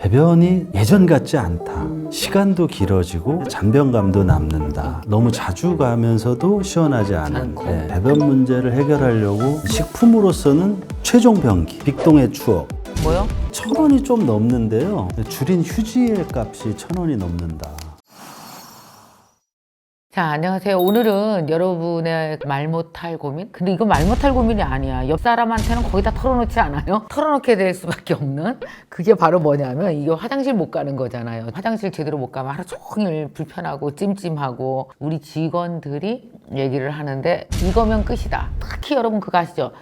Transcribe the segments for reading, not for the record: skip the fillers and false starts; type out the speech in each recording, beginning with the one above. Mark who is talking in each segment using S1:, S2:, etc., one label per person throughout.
S1: 배변이 예전 같지 않다. 시간도 길어지고 잔변감도 남는다. 너무 자주 가면서도 시원하지 않은 배변 문제를 해결하려고 식품으로서는 최종 병기, 빅동의 추억.
S2: 뭐요?
S1: 1,000원이 좀 넘는데요. 줄인 휴지의 값이 1,000원이 넘는다.
S2: 자, 안녕하세요. 오늘은 여러분의 말 못할 고민? 근데 이거 말 못할 고민이 아니야. 옆 사람한테는 거의 다 털어놓지 않아요? 털어놓게 될 수밖에 없는? 그게 바로 뭐냐면 이게 화장실 못 가는 거잖아요. 화장실 제대로 못 가면 하루 종일 불편하고 찜찜하고 우리 직원들이 얘기를 하는데 이거면 끝이다. 특히 여러분 그거 아시죠?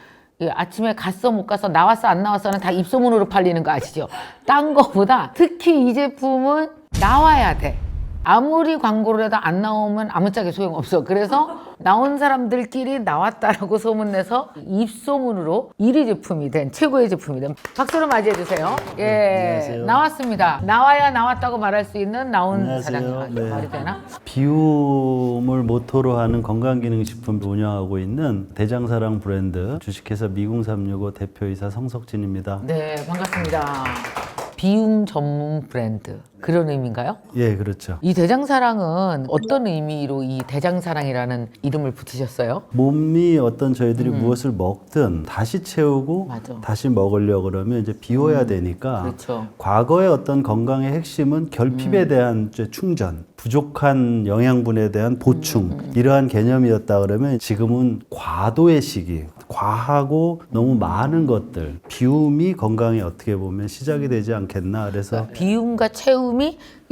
S2: 아침에 갔어 못 가서 나왔어 안 나왔어는 다 입소문으로 팔리는 거 아시죠? 딴 거보다 특히 이 제품은 나와야 돼. 아무리 광고를 해도 안 나오면 아무짝에 소용없어. 그래서 나온 사람들끼리 나왔다라고 소문내서 입소문으로 1위 제품이 된 최고의 제품이 된 박수로 맞이해 주세요. 예,
S1: 안녕하세요.
S2: 나왔습니다. 나와야 나왔다고 말할 수 있는 나온
S1: 안녕하세요.
S2: 사장님.
S1: 네.
S2: 말이 되나?
S1: 비움을 모토로 하는 건강기능식품을 운영하고 있는 대장사랑 브랜드 주식회사 미궁365 대표이사 성석진입니다.
S2: 네, 반갑습니다. 비움 전문 브랜드 그런 의미인가요?
S1: 예, 그렇죠.
S2: 이 대장사랑은 어떤 의미로 이 대장사랑이라는 이름을 붙이셨어요?
S1: 몸이 어떤 저희들이 무엇을 먹든 다시 채우고
S2: 맞아.
S1: 다시 먹으려고 그러면 이제 비워야 되니까
S2: 그렇죠.
S1: 과거의 어떤 건강의 핵심은 결핍에 대한 이제 충전, 부족한 영양분에 대한 보충 이러한 개념이었다 그러면 지금은 과도의 시기, 과하고 너무 많은 것들, 비움이 건강에 어떻게 보면 시작이 되지 않겠나 그래서
S2: 비움과 채움이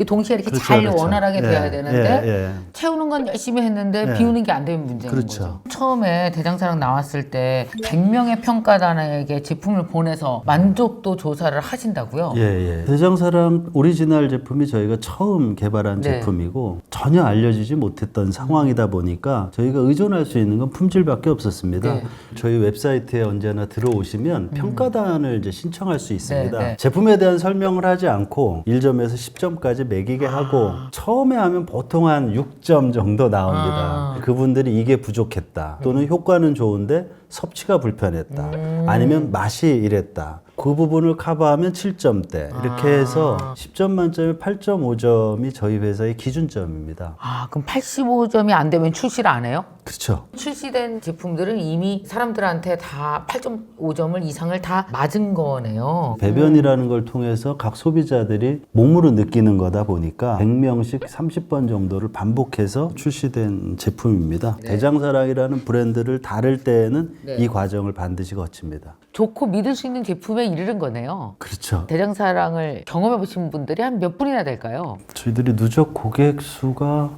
S2: 동시에 이렇게
S1: 그렇죠,
S2: 잘
S1: 그렇죠.
S2: 원활하게
S1: 예,
S2: 돼야 되는데
S1: 예.
S2: 채우는 건 열심히 했는데
S1: 예.
S2: 비우는 게 안 되면 문제인
S1: 그렇죠.
S2: 거죠. 처음에 대장사랑 나왔을 때 100명의 평가단에게 제품을 보내서 만족도 조사를 하신다고요?
S1: 예. 대장사랑 오리지널 제품이 저희가 처음 개발한
S2: 네.
S1: 제품이고 전혀 알려지지 못했던 상황이다 보니까 저희가 의존할 수 있는 건 품질밖에 없었습니다.
S2: 네.
S1: 저희 웹사이트에 언제나 들어오시면 평가단을 이제 신청할 수 있습니다.
S2: 네.
S1: 제품에 대한 설명을 하지 않고 1점에서 10점까지 매기게 하고 처음에 하면 보통 한 6점 정도 나옵니다. 그분들이 이게 부족했다 또는 효과는 좋은데 섭취가 불편했다 아니면 맛이 이랬다 그 부분을 커버하면 7점대 이렇게 해서 10점 만점에 8.5점이 저희 회사의 기준점입니다.
S2: 아, 그럼 85점이 안 되면 출시를 안 해요?
S1: 그렇죠.
S2: 출시된 제품들은 이미 사람들한테 다 8.5점을 이상을 다 맞은 거네요.
S1: 배변이라는 걸 통해서 각 소비자들이 몸으로 느끼는 거다 보니까 100명씩 30번 정도를 반복해서 출시된 제품입니다. 대장사랑이라는 브랜드를 다룰 때에는 이 과정을 반드시 거칩니다.
S2: 좋고 믿을 수 있는 제품에 이르는 거네요.
S1: 그렇죠.
S2: 대장사랑을 경험해 보신 분들이 한 몇 분이나 될까요?
S1: 저희들이 누적 고객 수가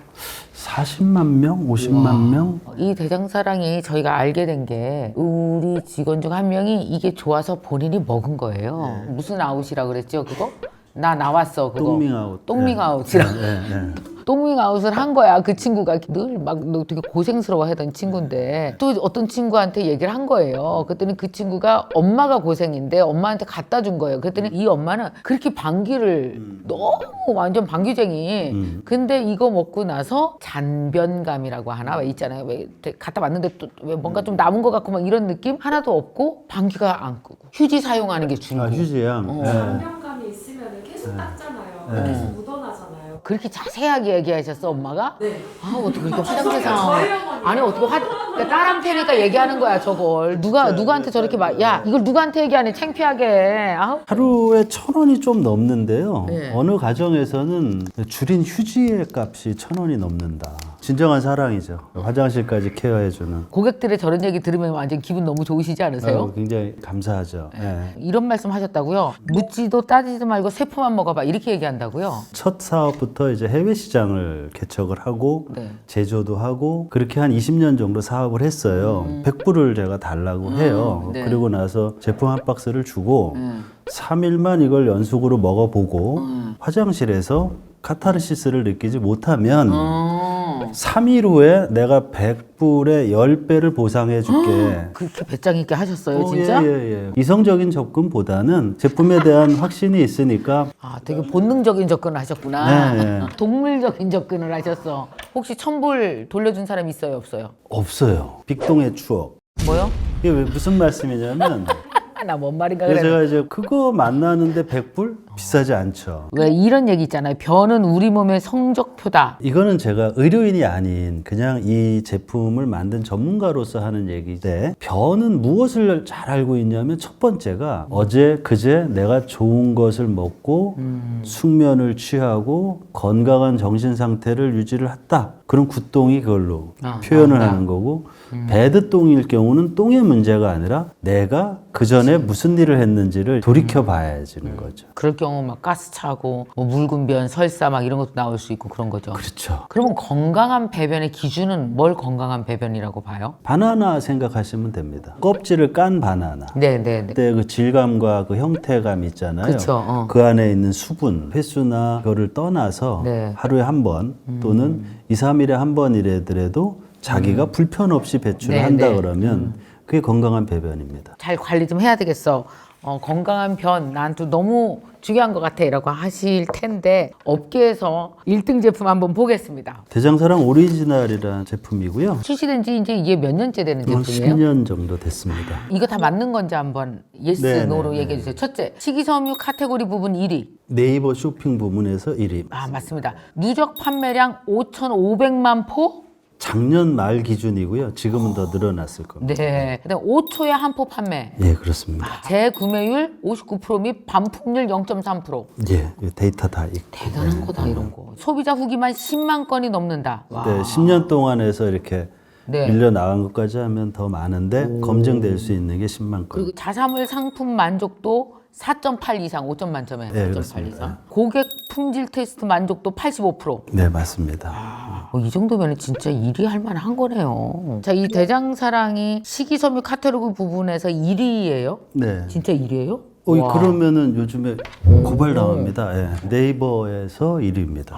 S1: 40만 명, 50만 명.
S2: 이 대장사랑이 저희가 알게 된 게 우리 직원 중 한 명이 이게 좋아서 본인이 먹은 거예요. 무슨 아웃이라 그랬죠, 그거? 나 나왔어, 그거.
S1: 똥밍아웃.
S2: 똥밍아웃이라고.
S1: 네.
S2: 똥밍아웃을 한 거야. 그 친구가 늘 막 되게 고생스러워 하던 친구인데 또 어떤 친구한테 얘기를 한 거예요. 그랬더니 그 친구가 엄마가 고생인데 엄마한테 갖다 준 거예요. 그랬더니 이 엄마는 그렇게 방귀를 너무 완전 방귀쟁이. 근데 이거 먹고 나서 잔변감이라고 하나 왜 있잖아요. 왜 갖다 놨는데 또 왜 뭔가 좀 남은 것 같고 막 이런 느낌 하나도 없고 방귀가 안 끄고 휴지 사용하는 게 중요해요.
S1: 휴지양.
S3: 잔변감이 있으면 계속 닦잖아요. 계속 묻어나잖아요.
S2: 그렇게 자세하게 얘기하셨어 엄마가?
S3: 네.
S2: 아 어떻게 그렇게 화장실 상황
S3: 저희 어머니.
S2: 아니 어떻게 그러니까 딸한테니까 얘기하는 거야 저걸 누구한테 저렇게 야 이걸 누구한테 얘기하니 창피하게 아우
S1: 하루에 1,000원이 좀 넘는데요.
S2: 네.
S1: 어느 가정에서는 줄인 휴지의 값이 1,000원이 넘는다. 진정한 사랑이죠. 화장실까지 케어해주는.
S2: 고객들의 저런 얘기 들으면 완전 기분 너무 좋으시지 않으세요?
S1: 굉장히 감사하죠. 예.
S2: 이런 말씀 하셨다고요? 묻지도 따지도 말고 세포만 먹어봐 이렇게 얘기한다고요?
S1: 첫 사업부터 이제 해외 시장을 개척을 하고
S2: 네.
S1: 제조도 하고 그렇게 한 20년 정도 사업을 했어요. 100불을 제가 달라고 해요.
S2: 네.
S1: 그리고 나서 제품 한 박스를 주고 3일만 이걸 연속으로 먹어보고 화장실에서 카타르시스를 느끼지 못하면 3일 후에 내가 100불에 10배를 보상해 줄게.
S2: 그렇게 배짱 있게 하셨어요 진짜?
S1: 예. 이성적인 접근보다는 제품에 대한 확신이 있으니까
S2: 아 되게 본능적인 접근을 하셨구나.
S1: 네.
S2: 동물적인 접근을 하셨어. 혹시 1,000불 돌려준 사람 있어요 없어요?
S1: 없어요. 빅동의 추억.
S2: 뭐요?
S1: 이게 왜 무슨 말씀이냐면
S2: 나 뭔 말인가
S1: 그래서
S2: 그래.
S1: 제가 이제 그거 만나는데 100불? 비싸지 않죠.
S2: 왜 이런 얘기 있잖아요. 변은 우리 몸의 성적표다.
S1: 이거는 제가 의료인이 아닌 그냥 이 제품을 만든 전문가로서 하는 얘기인데, 변은 무엇을 잘 알고 있냐면 첫 번째가 어제 그제 내가 좋은 것을 먹고 숙면을 취하고 건강한 정신 상태를 유지를 했다. 그럼 굿똥이 그걸로 표현을 하는 거고, 배드똥일 경우는 똥의 문제가 아니라 내가 그 전에 무슨 일을 했는지를 돌이켜 봐야지는 거죠.
S2: 그럴 경우 막 가스 차고 뭐 묽은 변, 설사 막 이런 것도 나올 수 있고 그런 거죠.
S1: 그렇죠.
S2: 그러면 건강한 배변의 기준은 뭘 건강한 배변이라고 봐요?
S1: 바나나 생각하시면 됩니다. 껍질을 깐 바나나.
S2: 네네네.
S1: 그때 그 질감과 그 형태감 있잖아요.
S2: 그쵸,
S1: 그 안에 있는 수분, 횟수나 그거를 떠나서
S2: 네.
S1: 하루에 한 번 또는 2, 3일에 한 번이라도 자기가 불편 없이 배출을
S2: 네,
S1: 한다
S2: 네.
S1: 그러면 그게 건강한 배변입니다.
S2: 잘 관리 좀 해야 되겠어. 건강한 변 나한테 너무 중요한 것 같아 라고 하실 텐데 업계에서 1등 제품 한번 보겠습니다.
S1: 대장사랑 오리지널이라는 제품이고요.
S2: 출시된 지 이제 이게 몇 년째 되는 제품이에요?
S1: 10년 정도 됐습니다.
S2: 이거 다 맞는 건지 한번 예스,
S1: 네,
S2: 노로
S1: 네,
S2: 얘기해 주세요. 첫째, 식이섬유 카테고리 부분 1위.
S1: 네이버 쇼핑 부문에서 1위.
S2: 아, 맞습니다. 누적 판매량 5,500만 포?
S1: 작년 말 기준이고요. 지금은 더 늘어났을 겁니다.
S2: 네. 그다음 5초에 한 포 판매.
S1: 예, 그렇습니다.
S2: 재구매율 59% 및 반품률 0.3%.
S1: 예, 데이터 다 있고.
S2: 대단한 거다 이런 거. 소비자 후기만 10만 건이 넘는다. 와.
S1: 네, 10년 동안에서 이렇게
S2: 네.
S1: 밀려 나간 것까지 하면 더 많은데 검증될 수 있는 게 10만 건.
S2: 그리고 자사물 상품 만족도 4.8 이상, 5점 만점에
S1: 네,
S2: 4.8
S1: 그렇습니다.
S2: 이상. 고객 품질 테스트 만족도 85%.
S1: 네, 맞습니다.
S2: 이 정도면 진짜 1위 할 만한 거네요. 자, 이 대장사랑이 식이섬유 카테고리 부분에서 1위예요?
S1: 네.
S2: 진짜 1위예요?
S1: 그러면은 요즘에 고발 나옵니다. 예. 네이버에서 1위입니다.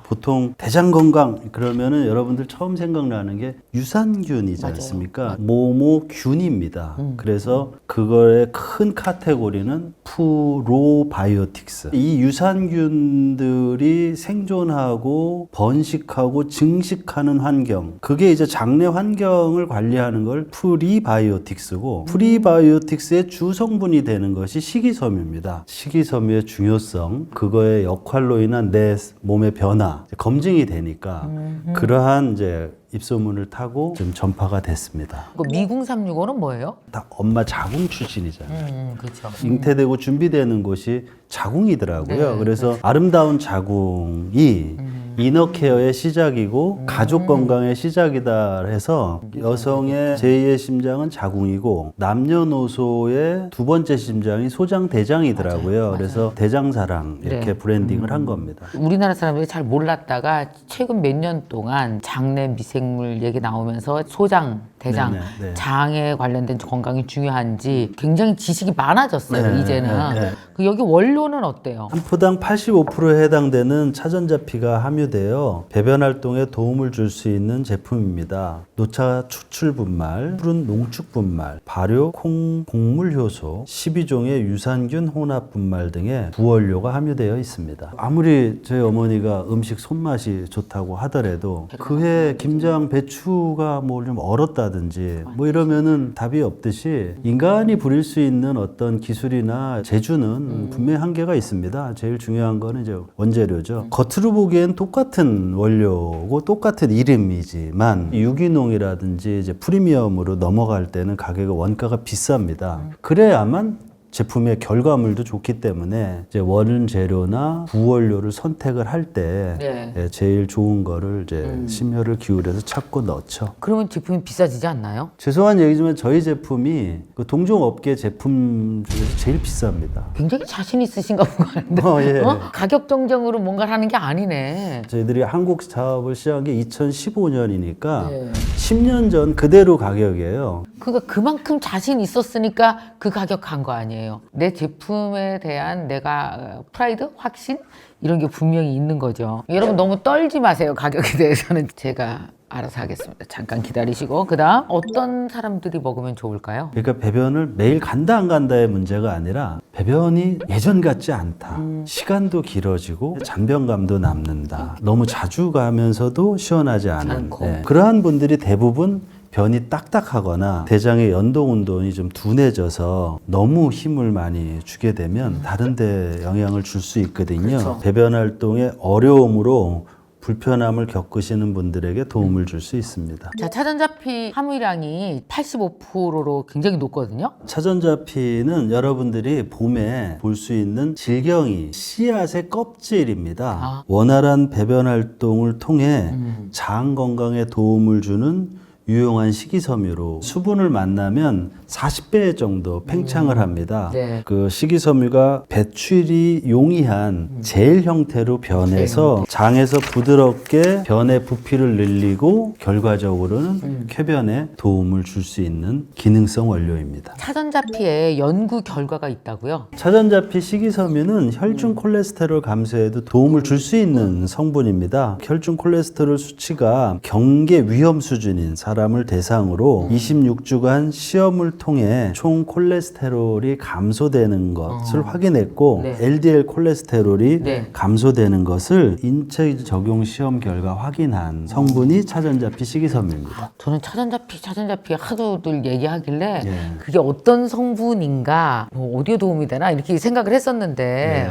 S1: 보통 대장 건강 그러면은 여러분들 처음 생각나는 게 유산균이지 않습니까? 모모균입니다. 그래서 그거의 큰 카테고리는 프로바이오틱스. 이 유산균들이 생존하고 번식하고 증식하는 환경, 그게 이제 장내 환경을 관리하는 걸 프리바이오틱스고, 프리바이오틱스의 주성분이 되는 것이 식이섬유입니다. 식이섬유의 중요성, 그거의 역할로 인한 내 몸의 변화 검증이 되니까 그러한 이제 입소문을 타고 좀 전파가 됐습니다.
S2: 그 미궁 365는 뭐예요?
S1: 다 엄마 자궁 출신이잖아요.
S2: 그렇죠.
S1: 잉태되고 준비되는 곳이 자궁이더라고요.
S2: 네,
S1: 그래서 아름다운 자궁이 이너케어의 시작이고 가족 건강의 시작이다 해서 여성의 제2의 심장은 자궁이고 남녀노소의 두 번째 심장이 소장대장이더라고요. 그래서 대장사랑 이렇게
S2: 네.
S1: 브랜딩을 한 겁니다.
S2: 우리나라 사람들이 잘 몰랐다가 최근 몇 년 동안 장내 미생물 얘기 나오면서 소장, 대장,
S1: 네, 네, 네.
S2: 장에 관련된 건강이 중요한지 굉장히 지식이 많아졌어요.
S1: 네,
S2: 이제는.
S1: 네, 네.
S2: 그 여기 원료는 어때요?
S1: 한 포당 85%에 해당되는 차전자피가 함유되어 배변 활동에 도움을 줄 수 있는 제품입니다. 노차 추출 분말, 푸른 농축 분말, 발효 콩 곡물 효소, 12종의 유산균 혼합 분말 등의 부원료가 함유되어 있습니다. 아무리 저희 어머니가 음식 손맛이 좋다고 하더라도 그해 김장 배추가 뭐 좀 얼었다든지 뭐 이러면은 답이 없듯이 인간이 부릴 수 있는 어떤 기술이나 재주는 분명히 한계가 있습니다. 제일 중요한 거는 이제 원재료죠. 겉으로 보기엔 똑같은 원료고 똑같은 이름이지만 유기농이라든지 이제 프리미엄으로 넘어갈 때는 가격의 원가가 비쌉니다. 그래야만 제품의 결과물도 좋기 때문에 이제 원재료나 부원료를 선택을 할 때
S2: 네.
S1: 제일 좋은 거를 이제 심혈을 기울여서 찾고 넣죠.
S2: 그러면 제품이 비싸지지 않나요?
S1: 죄송한 얘기지만 저희 제품이 그 동종업계 제품 중에서 제일 비쌉니다.
S2: 굉장히 자신 있으신가 보는데
S1: 예.
S2: 가격 정정으로 뭔가를 하는 게 아니네.
S1: 저희들이 한국 사업을 시작한 게 2015년이니까
S2: 네.
S1: 10년 전 그대로 가격이에요.
S2: 그러니까 그만큼 자신 있었으니까 그 가격 간 거 아니에요. 내 제품에 대한 내가 프라이드, 확신 이런 게 분명히 있는 거죠. 여러분 너무 떨지 마세요. 가격에 대해서는 제가 알아서 하겠습니다. 잠깐 기다리시고 그다음 어떤 사람들이 먹으면 좋을까요?
S1: 그러니까 배변을 매일 간다 안 간다의 문제가 아니라 배변이 예전 같지 않다. 시간도 길어지고 잔변감도 남는다. 너무 자주 가면서도 시원하지 않은.
S2: 않고.
S1: 그러한 분들이 대부분 변이 딱딱하거나 대장의 연동 운동이 좀 둔해져서 너무 힘을 많이 주게 되면 다른 데 영향을 줄 수 있거든요.
S2: 그렇죠.
S1: 배변 활동의 어려움으로 불편함을 겪으시는 분들에게 도움을 줄 수 있습니다.
S2: 자, 차전자피 함유량이 85%로 굉장히 높거든요.
S1: 차전자피는 여러분들이 봄에 볼 수 있는 질경이 씨앗의 껍질입니다.
S2: 아.
S1: 원활한 배변 활동을 통해 장 건강에 도움을 주는 유용한 식이섬유로 수분을 만나면 40배 정도 팽창을 합니다.
S2: 네.
S1: 그 식이섬유가 배출이 용이한 젤 형태로 변해서 장에서 부드럽게 변의 부피를 늘리고 결과적으로는 쾌변에 도움을 줄 수 있는 기능성 원료입니다.
S2: 차전자피에 연구 결과가 있다고요?
S1: 차전자피 식이섬유는 혈중 콜레스테롤 감소에도 도움을 줄 수 있는 성분입니다. 혈중 콜레스테롤 수치가 경계 위험 수준인 사람을 대상으로 26주간 시험을 통해 총 콜레스테롤이 감소되는 것을 확인했고
S2: 네.
S1: LDL 콜레스테롤이
S2: 네.
S1: 감소되는 것을 인체 적용 시험 결과 확인한 성분이 차전자피 식이섬유입니다.
S2: 저는 차전자피 하도들 얘기하길래
S1: 예.
S2: 그게 어떤 성분인가, 뭐 어디에 도움이 되나 이렇게 생각을 했었는데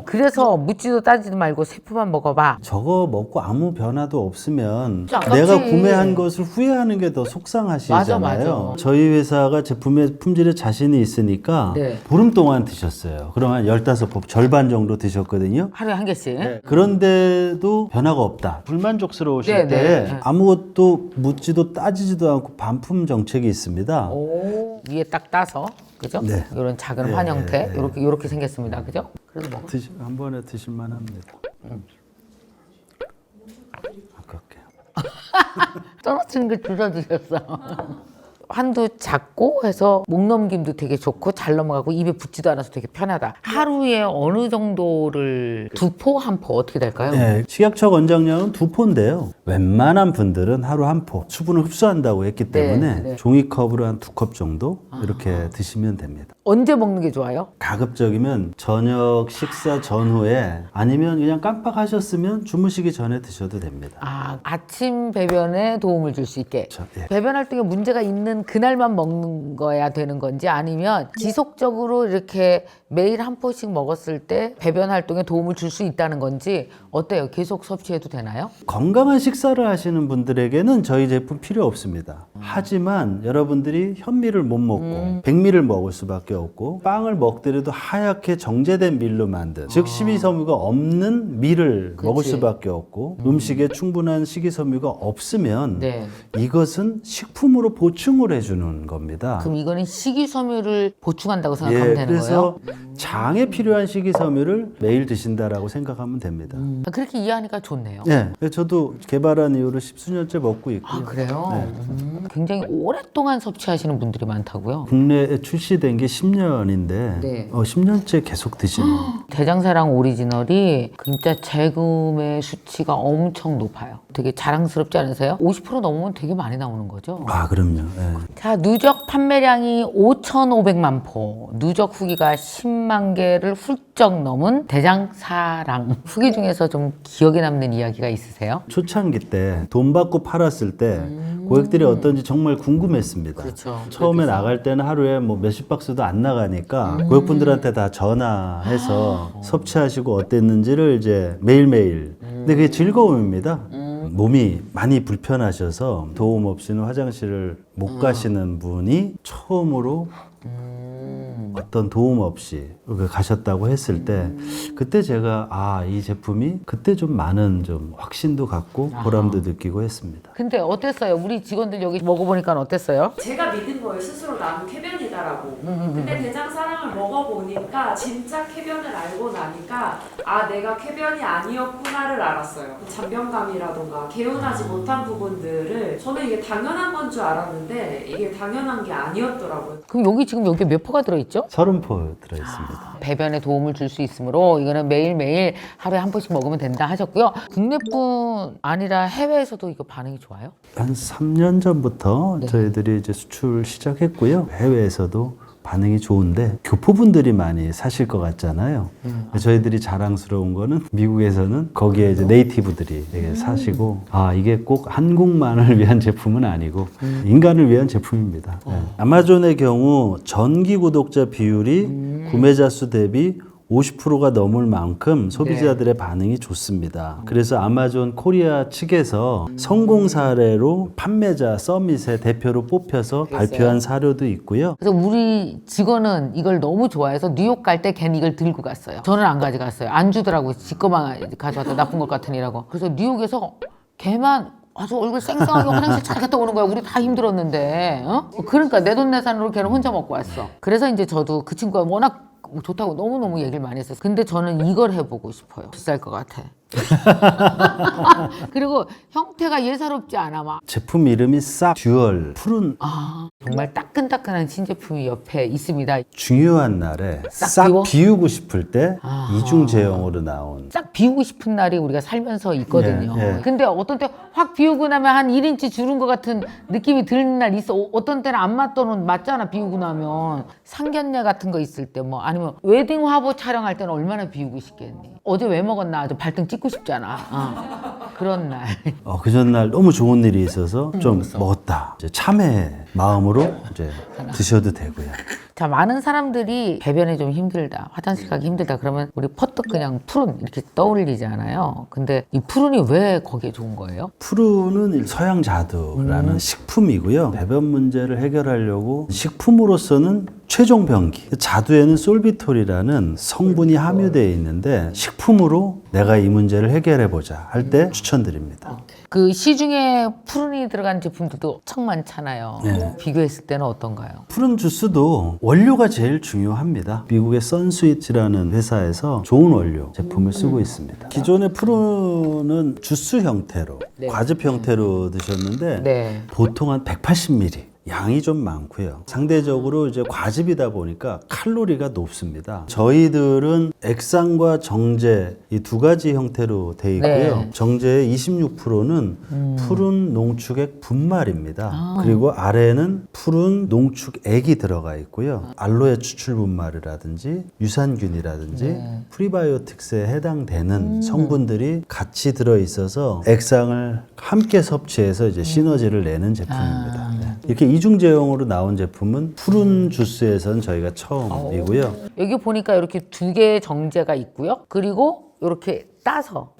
S2: 그래서 묻지도 따지도 말고 세포만 먹어봐.
S1: 저거 먹고 아무 변화도 없으면
S2: 진짜 아깝지.
S1: 내가 구매한 것을 후회하는 게 더 속상하시잖아요.
S2: 맞아.
S1: 저희 회사가 제품의 품질에 자신이 있으니까
S2: 네.
S1: 보름 동안 드셨어요. 그럼 한 15포 절반 정도 드셨거든요.
S2: 하루에 한 개씩.
S1: 그런데도 변화가 없다. 불만족스러우실
S2: 네,
S1: 때
S2: 네.
S1: 아무것도 묻지도 따지지도 않고 반품 정책이 있습니다.
S2: 오, 위에 딱 따서, 그죠?
S1: 네.
S2: 이런 작은
S1: 네,
S2: 환 형태,
S1: 네,
S2: 요렇게 생겼습니다, 그죠? 그래서 먹어.
S1: 한 번에 드실만 합니다. 아깝게.
S2: 떨어지는 걸 줄여주셨어. 환도 작고 해서 목 넘김도 되게 좋고 잘 넘어가고 입에 붙지도 않아서 되게 편하다. 하루에 어느 정도를 2포, 1포 어떻게 될까요?
S1: 네, 식약처 권장량은 2포인데요. 웬만한 분들은 하루 1포 수분을 흡수한다고 했기 때문에
S2: 네.
S1: 종이컵으로 한 2컵 정도 이렇게 드시면 됩니다.
S2: 언제 먹는 게 좋아요?
S1: 가급적이면 저녁 식사 전후에 아니면 그냥 깜빡하셨으면 주무시기 전에 드셔도 됩니다.
S2: 아, 아침 배변에 도움을 줄 수 있게.
S1: 그렇죠. 예.
S2: 배변 활동에 문제가 있는 그날만 먹는 거야 되는 건지 아니면 지속적으로 이렇게 매일 1포씩 먹었을 때 배변 활동에 도움을 줄 수 있다는 건지 어때요? 계속 섭취해도 되나요?
S1: 건강한 식사를 하시는 분들에게는 저희 제품 필요 없습니다. 하지만 여러분들이 현미를 못 먹고 백미를 먹을 수밖에 없고 빵을 먹더라도 하얗게 정제된 밀로 만든 즉 식이섬유가 없는 밀을 먹을 수밖에 없고 음식에 충분한 식이섬유가 없으면
S2: 네.
S1: 이것은 식품으로 보충을 해주는 겁니다.
S2: 그럼 이거는 식이섬유를 보충한다고 생각하면 되는
S1: 그래서
S2: 거예요?
S1: 장에 필요한 식이섬유를 매일 드신다라고 생각하면 됩니다.
S2: 그렇게 이해하니까 좋네요.
S1: 네, 저도 개발한 이후로 10수년째 먹고 있고요.
S2: 아, 그래요? 굉장히 오랫동안 섭취하시는 분들이 많다고요?
S1: 국내에 출시된 게 10년인데
S2: 네.
S1: 10년째 계속 드시는
S2: 대장사랑 오리지널이 진짜 재구매 수치가 엄청 높아요. 되게 자랑스럽지 않으세요? 50% 넘으면 되게 많이 나오는 거죠.
S1: 아, 그럼요. 예.
S2: 자, 누적 판매량이 5,500만 포, 누적 후기가 10만 개를 훌쩍 넘은 대장사랑. 후기 중에서 좀 기억에 남는 이야기가 있으세요?
S1: 초창기 때 돈 받고 팔았을 때 고객들이 어떤지 정말 궁금했습니다.
S2: 그렇죠.
S1: 처음에 나갈 때는 하루에 뭐 몇십 박스도 안 나가니까 고객분들한테 다 전화해서 섭취하시고 어땠는지를 이제 매일매일. 근데 그게 즐거움입니다. 몸이 많이 불편하셔서 도움 없이는 화장실을 못 가시는 분이 처음으로 어떤 도움 없이 가셨다고 했을 때 그때 제가 이 제품이 그때 좀 많은 좀 확신도 갖고 보람도 느끼고 했습니다.
S2: 근데 어땠어요? 우리 직원들 여기 먹어보니까 어땠어요?
S3: 제가 믿은 거예요. 스스로 나는 쾌변이다라고. 근데 대장사랑을 먹어보니까 진짜 쾌변을 알고 나니까 내가 쾌변이 아니었구나를 알았어요. 잔변감이라던가 개운하지 못한 부분들을 저는 이게 당연한 건 줄 알았는데 이게 당연한 게 아니었더라고요.
S2: 그럼 여기 지금 여기 몇 포가 들어있죠?
S1: 30포 들어있습니다.
S2: 배변에 도움을 줄 수 있으므로 이거는 매일매일 하루에 1포씩 먹으면 된다 하셨고요. 국내뿐 아니라 해외에서도 이거 반응이 좋아요?
S1: 한 3년 전부터 저희들이 이제 수출 시작했고요. 해외에서도 반응이 좋은데 교포분들이 많이 사실 것 같잖아요. 저희들이 자랑스러운 거는 미국에서는 거기에 이제 네이티브들이 되게 사시고 이게 꼭 한국만을 위한 제품은 아니고 인간을 위한 제품입니다. 네. 아마존의 경우 전기 구독자 비율이 구매자 수 대비 50%가 넘을 만큼 소비자들의 반응이 좋습니다. 그래서 아마존 코리아 측에서 성공 사례로 판매자 서밋의 대표로 뽑혀서 발표한 사료도 있고요.
S2: 그래서 우리 직원은 이걸 너무 좋아해서 뉴욕 갈 때 걔는 이걸 들고 갔어요. 저는 안 가져갔어요. 안 주더라고요. 지 거만 가져왔다. 나쁜 것 같으니라고. 그래서 뉴욕에서 걔만 아주 얼굴 쌩쌩하게 화장실 잘 갔다 오는 거야. 우리 다 힘들었는데. 그러니까 내돈내산으로 걔는 혼자 먹고 왔어. 그래서 이제 저도 그 친구가 워낙 좋다고 너무너무 얘기를 많이 했어요. 근데 저는 이걸 해보고 싶어요. 비쌀 것 같아. 그리고 형태가 예사롭지 않아. 막
S1: 제품 이름이 싹 듀얼 푸른.
S2: 정말 따끈따끈한 신제품이 옆에 있습니다.
S1: 중요한 날에
S2: 싹
S1: 싹
S2: 비워?
S1: 비우고 싶을 때 이중 제형으로 나온.
S2: 싹 비우고 싶은 날이 우리가 살면서 있거든요.
S1: 예, 예.
S2: 근데 어떤 때 확 비우고 나면 한 1인치 줄은 것 같은 느낌이 드는 날 있어. 어떤 때는 안 맞더는 맞잖아, 비우고 나면. 상견례 같은 거 있을 때 뭐 아니면 웨딩 화보 촬영할 때는 얼마나 비우고 싶겠니. 어제 왜 먹었나 아주 발등 찍고 싶잖아. 그런 날.
S1: 그 전날 너무 좋은 일이 있어서 좀 먹었다. 이제 참회 마음으로 이제 드셔도 되고요.
S2: 자, 많은 사람들이 배변이 좀 힘들다, 화장실 가기 힘들다 그러면 우리 퍼뜩 그냥 푸른 이렇게 떠올리잖아요. 근데 이 푸른이 왜 거기에 좋은 거예요?
S1: 푸른은 서양 자두라는 식품이고요. 배변 문제를 해결하려고 식품으로서는 최종 병기. 자두에는 솔비톨이라는 성분이 함유되어 있는데 식품으로 내가 이 문제를 해결해 보자 할 때 추천드립니다.
S2: 그 시중에 푸른이 들어간 제품들도 엄청 많잖아요.
S1: 네.
S2: 비교했을 때는 어떤가요?
S1: 푸른 주스도 원료가 제일 중요합니다. 미국의 선스위치라는 회사에서 좋은 원료 제품을 쓰고 있습니다. 기존의 푸른은 주스 형태로, 과즙 형태로 드셨는데
S2: 네.
S1: 보통 한 180ml. 양이 좀 많고요. 상대적으로 이제 과즙이다 보니까 칼로리가 높습니다. 저희들은 액상과 정제 이 두 가지 형태로 돼 있고요.
S2: 네.
S1: 정제의 26%는 푸른 농축액 분말입니다. 그리고 아래는 푸른 농축액이 들어가 있고요. 알로에 추출 분말이라든지 유산균이라든지 프리바이오틱스에 해당되는 성분들이 같이 들어 있어서 액상을 함께 섭취해서 이제 시너지를 내는 제품입니다. 네. 이렇게 이중 제형으로 나온 제품은 푸른 주스에선 저희가 처음이고요.
S2: 여기 보니까 이렇게 두 개의 정제가 있고요. 그리고 이렇게 따서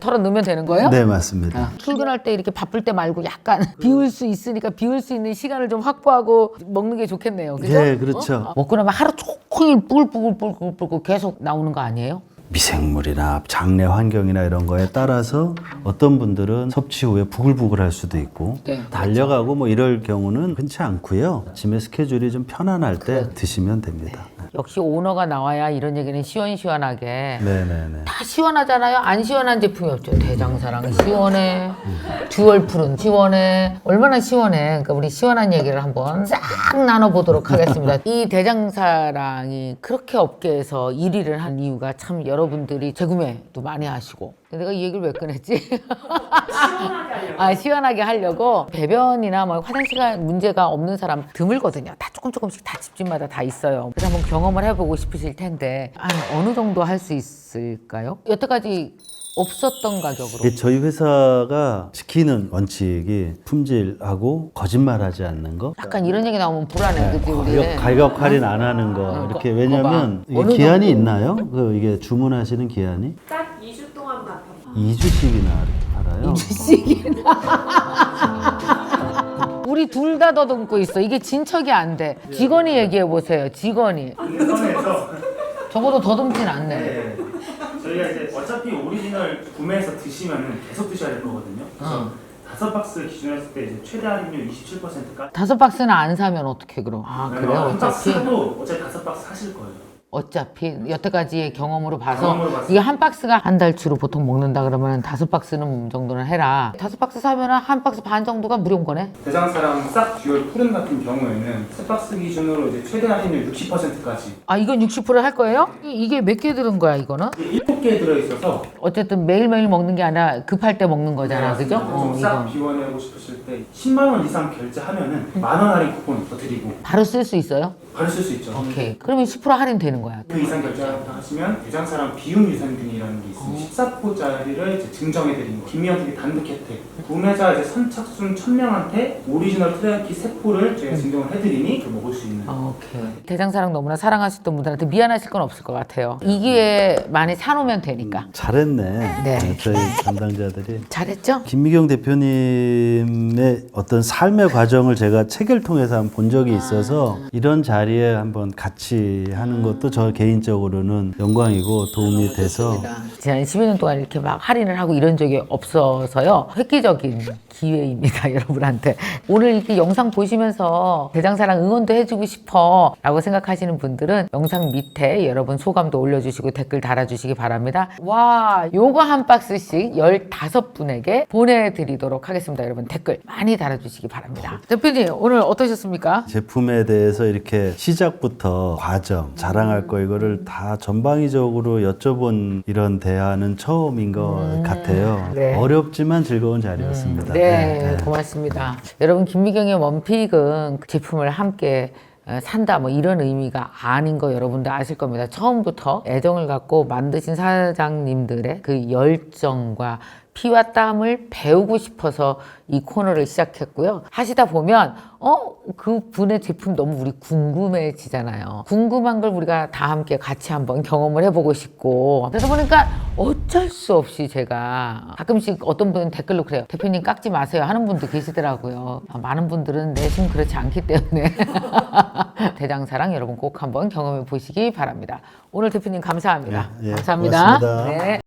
S2: 털어 넣으면 되는 거예요?
S1: 네, 맞습니다.
S2: 출근할 때 이렇게 바쁠 때 말고 약간 비울 수 있으니까 비울 수 있는 시간을 좀 확보하고 먹는 게 좋겠네요. 그죠?
S1: 네, 그렇죠.
S2: 먹고 나면 하루 종일 뿔뿔뿔뿔뿔 계속 나오는 거 아니에요?
S1: 미생물이나 장내 환경이나 이런 거에 따라서 어떤 분들은 섭취 후에 부글부글 할 수도 있고 달려가고 뭐 이럴 경우는 흔치 않고요. 아침에 스케줄이 좀 편안할 때 드시면 됩니다.
S2: 역시 오너가 나와야 이런 얘기는 시원시원하게.
S1: 네네네.
S2: 다 시원하잖아요. 안 시원한 제품이 없죠. 대장사랑 시원해. 듀얼 푸른 시원해. 얼마나 시원해. 그러니까 우리 시원한 얘기를 한번 싹 나눠보도록 하겠습니다. 이 대장사랑이 그렇게 업계에서 1위를 한 이유가 참 여러분들이 재구매도 많이 하시고. 내가 이 얘기를 왜 꺼냈지?
S3: 시원하게 하려고.
S2: 시원하게 하려고. 배변이나 뭐 화장실 문제가 없는 사람 드물거든요. 다 조금씩 다 집집마다 다 있어요. 그래서 한번 경험을 해보고 싶으실 텐데 한 어느 정도 할 수 있을까요? 여태까지 없었던 가격으로.
S1: 저희 회사가 지키는 원칙이 품질하고 거짓말하지 않는 거.
S2: 약간 이런 얘기 나오면 불안해. 그치 우리는.
S1: 가격 할인 안 하는 거 이렇게 왜냐면 이게
S2: 어느
S1: 기한이
S2: 정도?
S1: 있나요? 이게 주문하시는 기한이
S3: 딱 2주 동안만
S1: 2주씩이나 이렇게 팔아요.
S2: 우리 둘 다 더듬고 있어. 이게 진척이 안 돼. 직원이 얘기해 보세요. 직원이.
S4: 선에서
S2: 적어도 더듬진 않네.
S4: 네. 저희가 이제 어차피 오리지널 구매해서 드시면 계속 드셔야 될 거거든요. 그래서 5박스 기준으로 했을 때 이제 최대 할인율 27%까지.
S2: 5박스는 안 사면 어떻게 그럼? 그래요?
S4: 한 박스
S2: 어차피?
S4: 사도 어차피 5박스 사실 거예요.
S2: 어차피 여태까지의 경험으로 봐서
S4: 경험으로 봤을
S2: 이게 한 박스가 한 달치로 보통 먹는다 그러면 5박스는 정도는 해라. 5박스 사면 한 박스 반 정도가 무료인 거네.
S4: 대장사랑 싹 듀얼 푸른 같은 경우에는 세 박스 기준으로 이제 최대 할인율 60%까지
S2: 아 이건 60%할 거예요? 이게 몇 개 들은 거야 이거는?
S4: 7개 들어있어서
S2: 어쨌든 매일매일 먹는 게 아니라 급할 때 먹는 거잖아, 그죠?
S4: 좀싹 비워내고 싶으실 때 10만 원 이상 결제하면은 만원 할인 쿠폰 더 드리고
S2: 바로 쓸 수 있어요?
S4: 바로 쓸 수 있죠.
S2: 오케이. 그러면 10% 할인 되는 거야.
S4: 그 이상 결제하시면 대장사랑 비움 유산균이라는 게 있습니다. 14포짜리를 이제 증정해 드린 거. 김미영TV 단독 혜택. 구매자 이제 선착순 1000명한테 오리지널 트레이키 세포를 저희가 증정을 해드리니 먹을 수 있는.
S2: 오케이. 대장사랑 너무나 사랑하셨던 분들한테 미안하실 건 없을 것 같아요. 이 기회에 많이 사놓으면 되니까.
S1: 잘했네.
S2: 네.
S1: 저희 담당자들이.
S2: 잘했죠?
S1: 김미경 대표님의 어떤 삶의 과정을 제가 책을 통해서 한번 본 적이 있어서 이런 자리에 한번 같이 하는 것도 저 개인적으로는 영광이고 도움이 돼서
S2: 지난 12년 동안 이렇게 막 할인을 하고 이런 적이 없어서요. 획기적인 기회입니다, 여러분한테. 오늘 이렇게 영상 보시면서 대장사랑 응원도 해주고 싶어 라고 생각하시는 분들은 영상 밑에 여러분 소감도 올려주시고 댓글 달아주시기 바랍니다. 와, 요거 한 박스씩 15분에게 보내드리도록 하겠습니다. 여러분 댓글 많이 달아주시기 바랍니다. 대표님, 오늘 어떠셨습니까?
S1: 제품에 대해서 이렇게 시작부터 과정, 자랑할 거 이거를 다 전방위적으로 여쭤본 이런 대화는 처음인 것 같아요.
S2: 네.
S1: 어렵지만 즐거운 자리였습니다.
S2: 네, 고맙습니다. 여러분, 김미경의 원픽은 제품을 함께 산다 뭐 이런 의미가 아닌 거 여러분들 아실 겁니다. 처음부터 애정을 갖고 만드신 사장님들의 그 열정과 피와 땀을 배우고 싶어서 이 코너를 시작했고요. 하시다 보면 그 분의 제품 너무 우리 궁금해지잖아요. 궁금한 걸 우리가 다 함께 같이 한번 경험을 해보고 싶고, 그러다 보니까 어쩔 수 없이 제가 가끔씩 어떤 분은 댓글로 그래요. 대표님 깎지 마세요 하는 분도 계시더라고요. 많은 분들은 내심 그렇지 않기 때문에 대장사랑 여러분 꼭 한번 경험해 보시기 바랍니다. 오늘 대표님 감사합니다.
S1: 예,
S2: 감사합니다.
S1: 고맙습니다.
S2: 네.